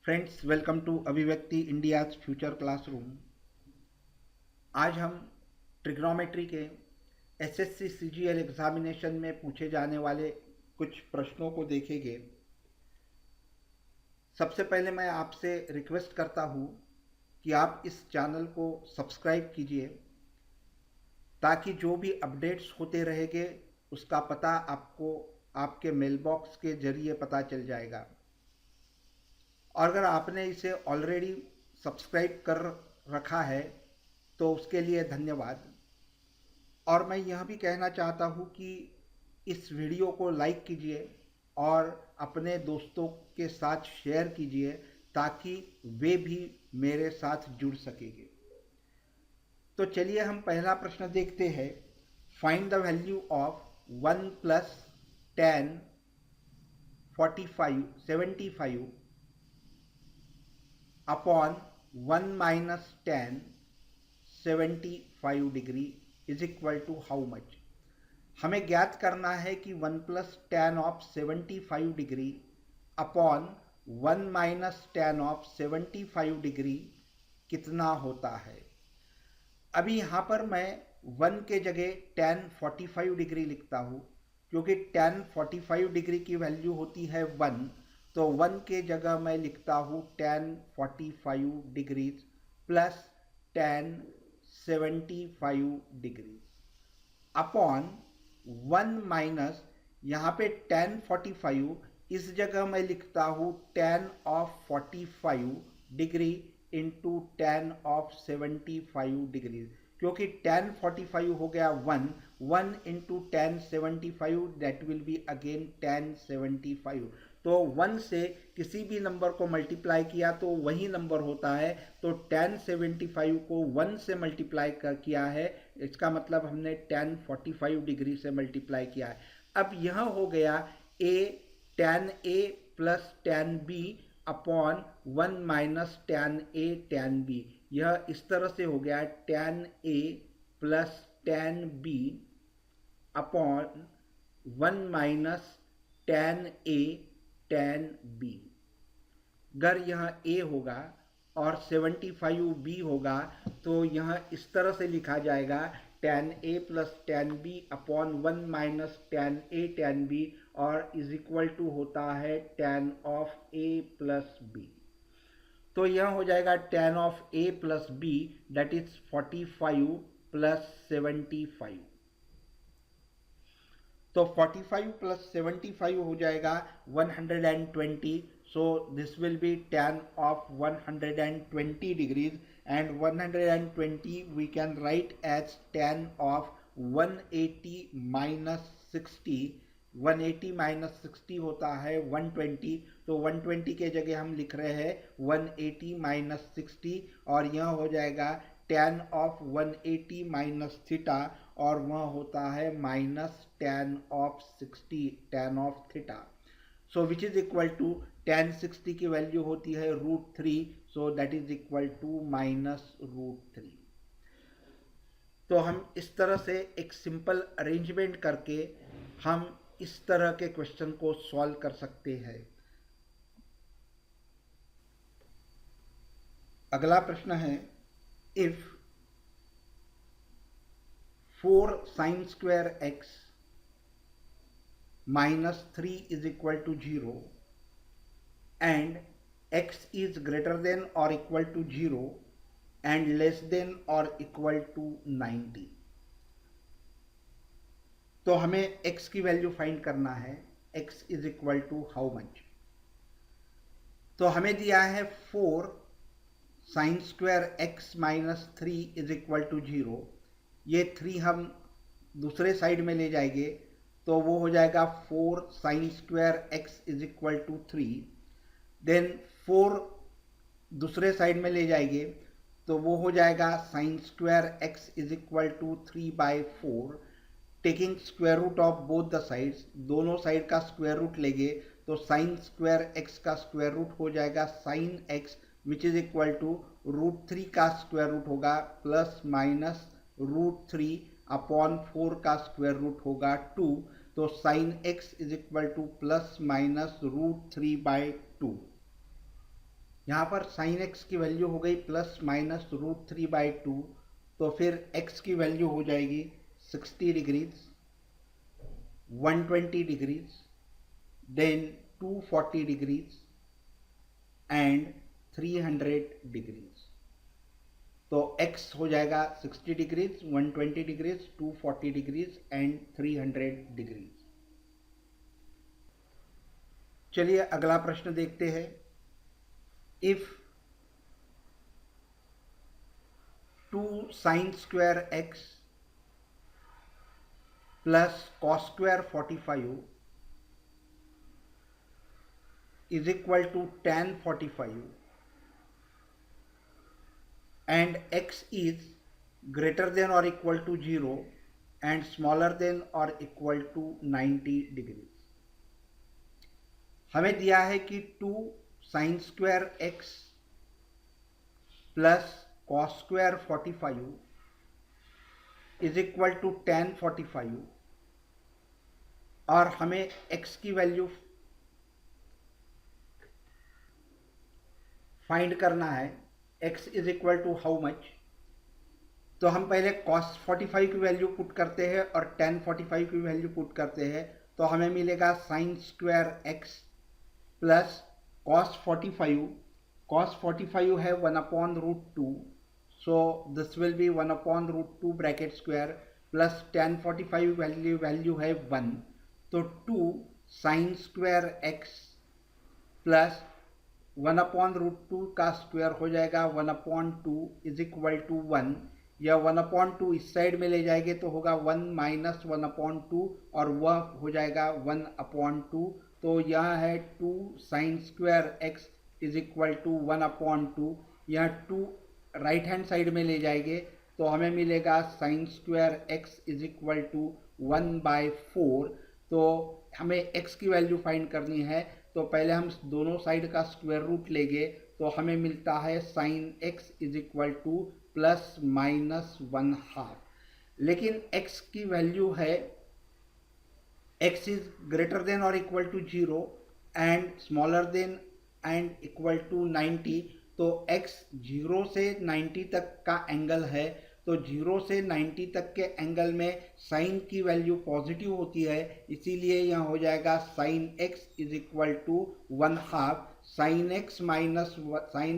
Friends, welcome to अभिव्यक्ति India's future classroom. आज हम ट्रिग्नोमेट्री के एसएससी सीजीएल एग्जामिनेशन में पूछे जाने वाले कुछ प्रश्नों को देखेंगे। सबसे पहले मैं आपसे रिक्वेस्ट करता हूँ कि आप इस चैनल को सब्सक्राइब कीजिए ताकि जो भी अपडेट्स होते रहेंगे उसका पता आपको आपके मेल बॉक्स के जरिए पता चल जाएगा। और अगर आपने इसे ऑलरेडी सब्सक्राइब कर रखा है तो उसके लिए धन्यवाद। और मैं यह भी कहना चाहता हूँ कि इस वीडियो को लाइक कीजिए और अपने दोस्तों के साथ शेयर कीजिए ताकि वे भी मेरे साथ जुड़ सकेंगे। तो चलिए हम पहला प्रश्न देखते हैं। Find the value of 1 plus 10 45 75 upon 1 minus 10 75 degree is equal to how much. हमें ज्ञात करना है कि 1 plus ten of 75 degree upon 1 minus ten of 75 degree कितना होता है। अभी यहाँ पर मैं 1 के जगह tan 45 डिग्री लिखता हूँ क्योंकि tan 45 डिग्री की वैल्यू होती है 1, तो 1 के जगह मैं लिखता हूँ tan 45 degrees plus tan 75 degrees upon 1 minus, यहाँ पे tan 45 इस जगह मैं लिखता हूँ tan of 45 degree into tan of 75 degree, क्योंकि tan 45 हो गया 1 into tan 75 that will be again tan 75। तो 1 से किसी भी नंबर को मल्टीप्लाई किया तो वही नंबर होता है, तो tan 75 को 1 से मल्टीप्लाई किया है, इसका मतलब हमने tan 45 डिग्री से मल्टीप्लाई किया है। अब यह हो गया a tan a plus tan b upon 1 minus tan a tan b। यह इस तरह से हो गया tan a plus tan b upon 1 minus tan a tan b। अगर यह a होगा और 75 b होगा तो यह इस तरह से लिखा जाएगा tan a plus tan b upon 1 minus tan a tan b और इज इक्वल टू होता है tan of a plus b। तो यह हो जाएगा tan of a plus b that is 45 plus 75। तो 45 प्लस 75 हो जाएगा 120। So this will be tan of 120 degrees and 120 we can write as tan of 180 minus 60। 180 minus 60 होता है 120, तो 120 के जगह हम लिख रहे हैं 180 माइनस 60 और यह हो जाएगा tan ऑफ 180 माइनस थीटा और वह होता है minus tan of 60 tan of theta. So which is equal to tan 60 की वैल्यू होती है √3, so that is equal to minus √3। तो हम इस तरह से एक सिंपल अरेंजमेंट करके हम इस तरह के क्वेश्चन को सॉल्व कर सकते हैं। अगला प्रश्न है, if 4 sin square x minus 3 is equal to 0 and x is greater than or equal to 0 and less than or equal to 90, तो हमें x की वैल्यू फाइंड करना है। x is equal to how much. तो हमें दिया है 4 sine square x minus 3 is equal to 0। ये 3 हम दूसरे साइड में ले जाएंगे तो वो हो जाएगा 4 sine square x is equal to 3। Then 4 दूसरे साइड में ले जाएंगे तो वो हो जाएगा sine square x is equal to 3/4। Taking square root of both the sides, दोनों साइड का स्क्वायर रूट लेंगे तो साइन स्क्वायर x का स्क्वायर रूट हो जाएगा sine x which is equal to √3 का स्क्वायर रूट होगा प्लस माइनस √3 अपॉन 4 का स्क्वायर रूट होगा 2, तो sine x is equal to plus minus √3/2। यहाँ पर साइन एक्स की वैल्यू हो गई प्लस माइनस √3/2, तो फिर एक्स की वैल्यू हो जाएगी 60 degrees, 120 degrees, then 240 degrees and 300 degrees. तो x हो जाएगा 60 degrees, 120 degrees, 240 degrees and 300 degrees. चलिए अगला प्रश्न देखते हैं। If 2 sin square x plus cos square 45 is equal to tan 45 and x is greater than or equal to 0 and smaller than or equal to 90 degrees। हमें दिया है कि 2 sin square x plus cos square 45 is equal to tan 45 और हमें x की value find करना है। x is equal to how much, तो हम पहले cos 45 की वैल्यू पुट करते हैं और tan 45 की वैल्यू पुट करते हैं, तो हमें मिलेगा sin square x plus cos 45। cos 45 है 1/√2, सो this will B 1/√2 bracket square plus tan 45 value है 1, तो 2 sin स्क्वायर x प्लस 1/√2 का स्क्वायर हो जाएगा 1/2 इज इक्वल टू 1, या 1/2 इस साइड में ले जाएंगे तो होगा 1 माइनस 1/2 और वह हो जाएगा 1/2। तो यह है 2 sin square x is equal to 1/2। यह 2 राइट हैंड साइड में ले जाएंगे तो हमें मिलेगा sin square x is equal to 1/4। तो हमें x की वैल्यू फाइंड करनी है, तो पहले हम दोनों साइड का स्क्वायर रूट लेंगे, तो हमें मिलता है sin x is equal to plus minus 1/2। लेकिन x की वैल्यू है x इज ग्रेटर देन और equal to 0 and smaller than and equal to 90, तो x 0 से 90 तक का एंगल है, तो 0 से 90 तक के एंगल में साइन की वैल्यू पॉजिटिव होती है, इसीलिए यहाँ हो जाएगा sin x is equal to 1/2। sin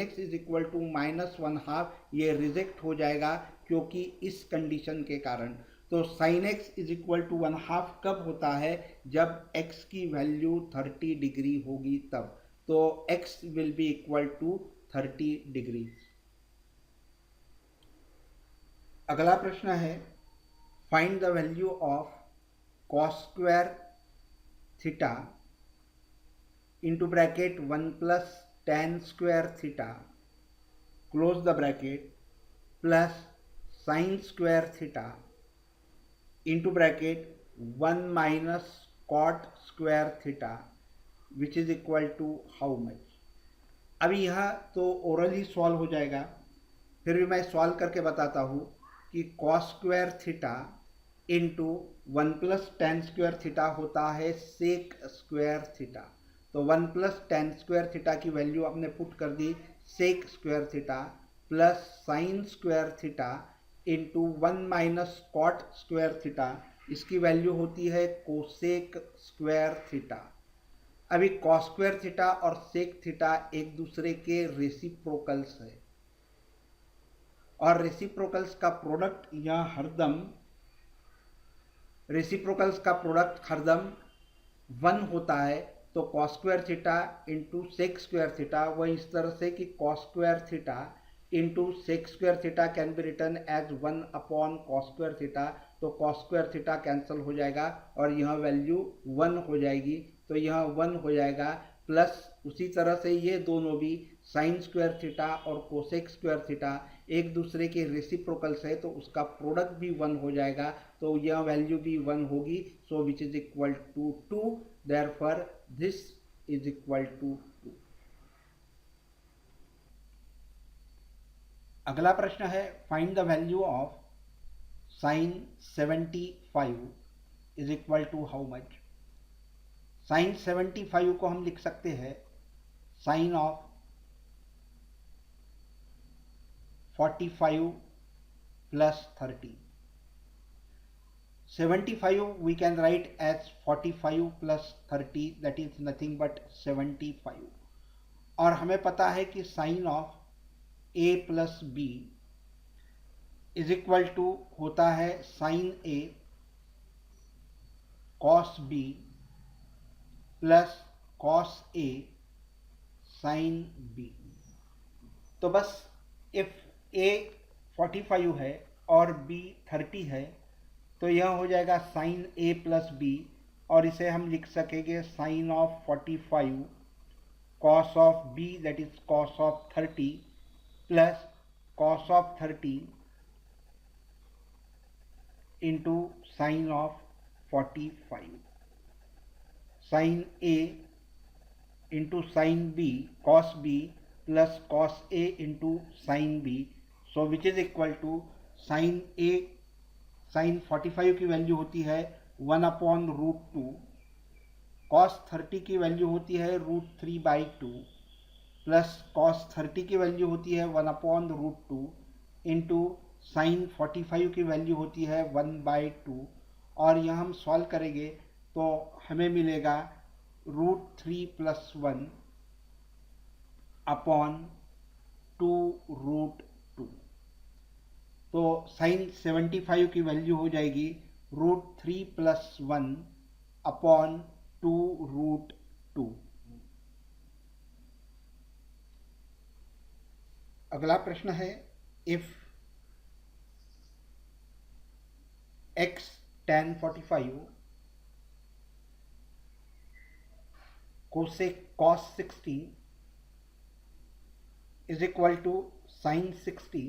x is equal to -1/2 ये रिजेक्ट हो जाएगा क्योंकि इस कंडीशन के कारण। तो sin x is equal to 1/2 कब होता है? जब x की वैल्यू 30 डिग्री होगी तब, तो x will be equal to 30 degree. अगला प्रश्न है find the value of cos square theta into bracket 1 plus tan square theta close the bracket plus sin square theta into bracket 1 minus cot square theta which is equal to how much. अभी यह तो orally solve हो जाएगा, फिर भी मैं solve करके बताता हूँ कि cos square theta into 1 plus tan square theta होता है सेक स्क्वायर थीटा। तो 1 प्लस tan स्क्वायर थीटा की वैल्यू आपने पुट कर दी sec square theta plus sine square theta into 1 minus cot square theta, इसकी वैल्यू होती है कोसेक स्क्वायर थीटा। अभी cos स्क्वायर थीटा और सेक थीटा एक दूसरे के रेसिप्रोकल्स है और रेसिप्रोकल्स का प्रोडक्ट हरदम 1 होता है। तो cos square theta into sec square theta वह इस तरह से कि cos square theta into sec square theta can be written as 1/cos square theta. तो cos स्क्वायर थीटा कैंसिल हो जाएगा और यह वैल्यू 1 हो जाएगी, तो यह 1 हो जाएगा। प्लस उसी तरह से ये दोनों भी साइन स्क्वायर थीटा और कोसेक स्क्वायर थीटा एक दूसरे के रेसिप्रोकल्स है, तो उसका प्रोडक्ट भी 1 हो जाएगा, तो यह वैल्यू भी 1 होगी। So which is equal to 2, therefore this is equal to 2। अगला प्रश्न है find the value of sine 75 is equal to how much. Sine 75 को हम लिख सकते हैं sine of 45 plus 30. 75 we can write as 45 plus 30, that is nothing but 75. और हमें पता है कि sine of a plus B is equal to होता है sine A cos B plus cos A sine B. तो बस इफ a 45 है और b 30 है तो यह हो जाएगा साइन a प्लस बी, और इसे हम लिख सकेंगे sine of 45 cos of b that is cos of 30 plus cos of 30 into sine of 45। Sine a into sine b cos b plus cos a into sine b, so which is equal to sine a sine 45 की value होती है 1/√2, cos 30 की value होती है √3/2 plus cos 30 की value होती है 1/√2 into sine 45 की वैल्यू होती है 1/2, और यह हम सॉल्व करेंगे तो हमें मिलेगा √3 + 1 अपॉन 2√2। तो साइन 75 की वैल्यू हो जाएगी √3 + 1 अपॉन 2√2। अगला प्रश्न है, if x tan 45 cos 60 is equal to sin 60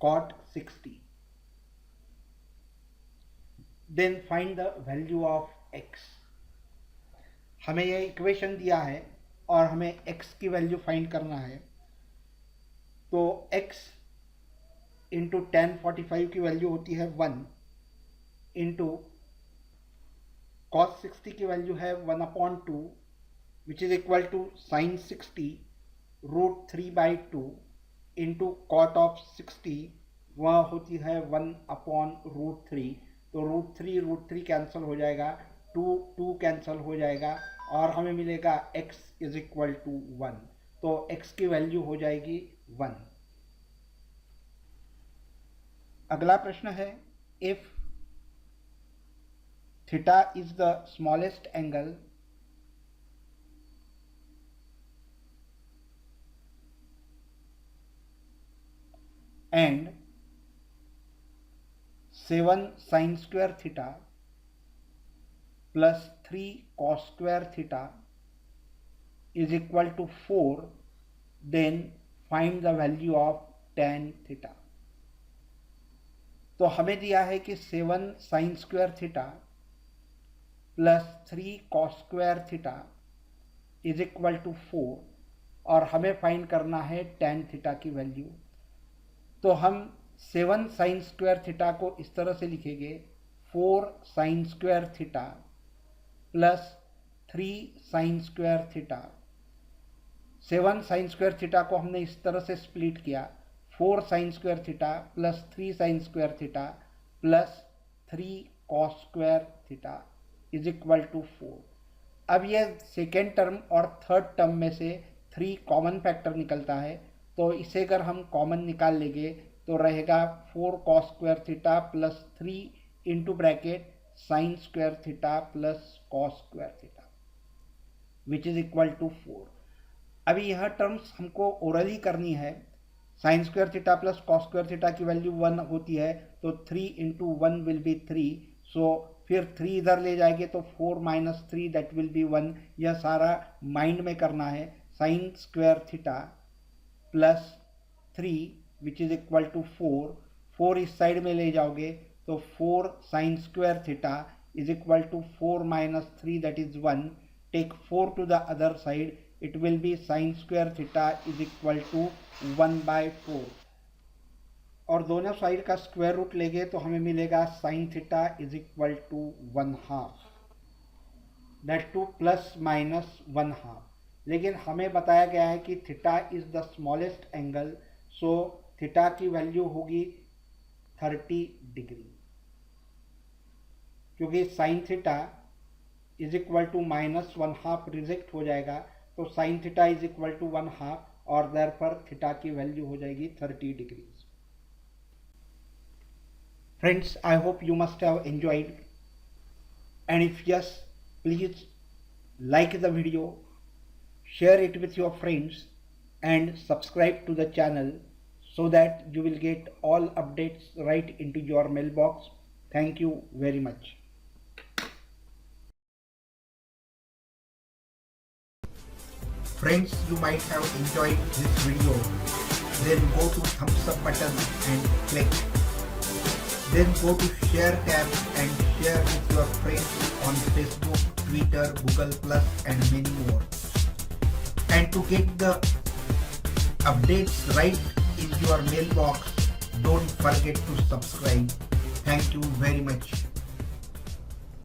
cot 60, then find the value of x। हमें यह इक्वेशन दिया है और हमें x की वैल्यू फाइंड करना है। तो x इंटू tan 45 की वैल्यू होती है 1 इंटू cos 60 की वैल्यू है 1/2 which is equal to sine 60 √3/2 into cot of 60 वह होती है 1/√3। तो √3 कैंसिल हो जाएगा, 2 कैंसिल हो जाएगा और हमें मिलेगा x इज इक्वल टू 1। तो x की वैल्यू हो जाएगी 1। अगला प्रश्न है, if theta is the smallest angle and 7 sin square theta plus 3 cos square theta is equal to 4, then find the value of tan theta। तो हमें दिया है कि 7 sin square theta plus 3 cos square theta is equal to 4, और हमें find करना है tan theta की वैल्यू। तो हम 7 sin square थीटा को इस तरह से लिखेंगे 4 sin square theta plus 3 sin square theta. 7 sin square theta को हमने इस तरह से स्प्लिट किया, 4 sin square theta plus 3 sin square theta plus 3 cos square theta is equal to 4। अब यह सेकेंड टर्म और थर्ड टर्म में से 3 कॉमन फैक्टर निकलता है, तो इसे अगर हम कॉमन निकाल लेंगे तो रहेगा 4 cos square theta plus 3 into bracket sin square theta plus cos square theta which is equal to 4। अभी यह टर्म्स हमको ओरली करनी है। sin square theta plus cos square theta की वैल्यू 1 होती है, तो 3 इंटू 1 विल बी 3, सो फिर 3 इधर ले जाएंगे तो 4 माइनस 3 दैट विल बी 1। यह सारा माइंड में करना है। sin square theta plus 3 which is equal to 4 इस साइड में ले जाओगे तो 4 sin square theta is equal to 4 minus 3 that is 1। Take 4 to the other side, it will be sin square theta is equal to 1/4, और दोनों side का square root लेंगे तो हमें मिलेगा sin theta is equal to 1/2, that too plus minus 1/2। लेकिन हमें बताया गया है कि theta is the smallest angle, so theta की वैल्यू होगी 30 डिग्री, क्योंकि sine theta is equal to -1/2 reject हो जाएगा, तो sine theta is equal to 1/2 और देयरफॉर थीटा की वैल्यू हो जाएगी 30 degree. Friends, I hope you must have enjoyed, and if yes, please like the video, share it with your friends and subscribe to the channel so that you will get all updates right into your mailbox. Thank you very much. Friends, you might have enjoyed this video. Then go to thumbs up button and click. Then go to share tab and share with your friends on Facebook, Twitter, Google Plus and many more. And to get the updates right in your mailbox, don't forget to subscribe. Thank you very much.